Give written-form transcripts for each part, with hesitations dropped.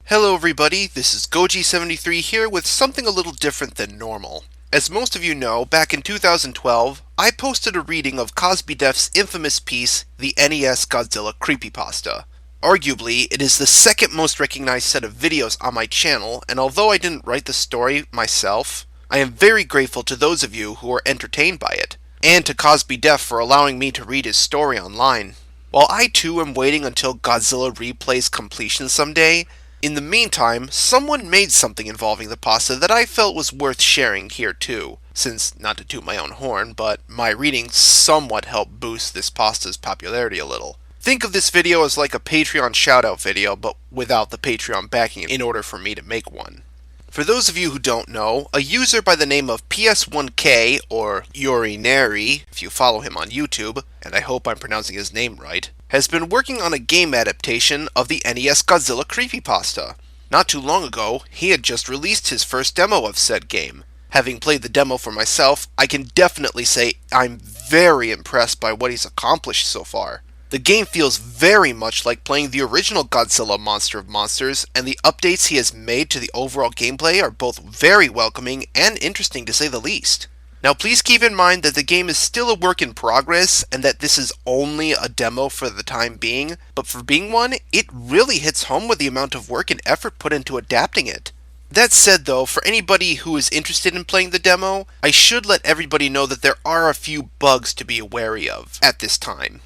Hello everybody, this is Goji73 here with something a little different than normal. As most of you know, back in 2012, I posted a reading of Cosby-Def's infamous piece, the NES Godzilla Creepypasta. Arguably, it is the second most recognized set of videos on my channel, and although I didn't write the story myself, I am very grateful to those of you who were entertained by it, and to Cosby-Def for allowing me to read his story online. While I too am waiting until Godzilla Replay's completion someday, in the meantime, someone made something involving the pasta that I felt was worth sharing here too, since, not to toot my own horn, but my reading somewhat helped boost this pasta's popularity a little. Think of this video as like a Patreon shoutout video, but without the Patreon backing in order for me to make one. For those of you who don't know, a user by the name of Ps1k, or Iuri Nery, if you follow him on YouTube, and I hope I'm pronouncing his name right, has been working on a game adaptation of the NES Godzilla Creepypasta. Not too long ago, he had just released his first demo of said game. Having played the demo for myself, I can definitely say I'm very impressed by what he's accomplished so far. The game feels very much like playing the original Godzilla Monster of Monsters, and the updates he has made to the overall gameplay are both very welcoming and interesting to say the least. Now please keep in mind that the game is still a work in progress, and that this is only a demo for the time being, but for being one, it really hits home with the amount of work and effort put into adapting it. That said though, for anybody who is interested in playing the demo, I should let everybody know that there are a few bugs to be wary of at this time.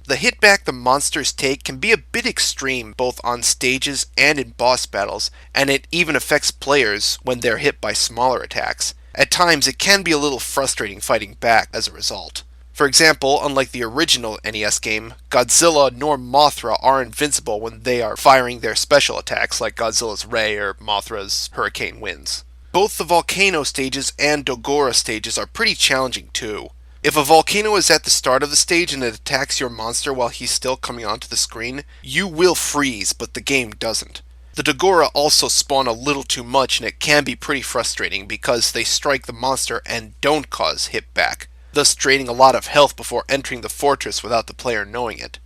The hitback the monsters take can be a bit extreme both on stages and in boss battles, and it even affects players when they're hit by smaller attacks. At times it can be a little frustrating fighting back as a result. For example, unlike the original NES game, Godzilla nor Mothra are invincible when they are firing their special attacks like Godzilla's Ray or Mothra's Hurricane Winds. Both the volcano stages and Dogora stages are pretty challenging too. If a volcano is at the start of the stage and it attacks your monster while he's still coming onto the screen, you will freeze, but the game doesn't. The Dogora also spawn a little too much, and it can be pretty frustrating because they strike the monster and don't cause hit back, thus draining a lot of health before entering the fortress without the player knowing it.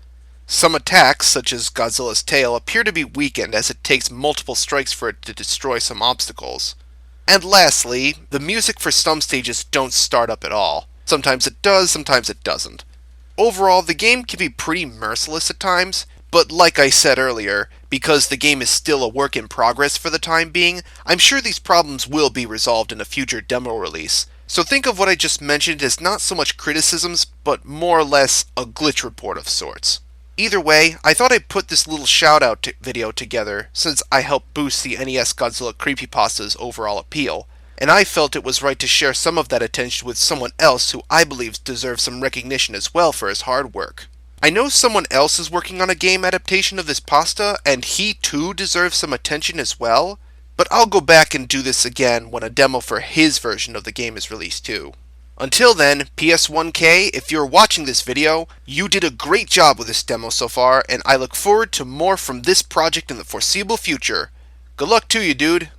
Some attacks, such as Godzilla's tail, appear to be weakened as it takes multiple strikes for it to destroy some obstacles. And lastly, the music for some stages don't start up at all. Sometimes it does, sometimes it doesn't. Overall, the game can be pretty merciless at times, but like I said earlier, because the game is still a work in progress for the time being, I'm sure these problems will be resolved in a future demo release. So think of what I just mentioned as not so much criticisms, but more or less a glitch report of sorts. Either way, I thought I'd put this little shoutout video together since I helped boost the NES Godzilla Creepypasta's overall appeal, and I felt it was right to share some of that attention with someone else who I believe deserves some recognition as well for his hard work. I know someone else is working on a game adaptation of this pasta, and he too deserves some attention as well, but I'll go back and do this again when a demo for his version of the game is released too. Until then, Ps1k, if you're watching this video, you did a great job with this demo so far, and I look forward to more from this project in the foreseeable future. Good luck to you, dude!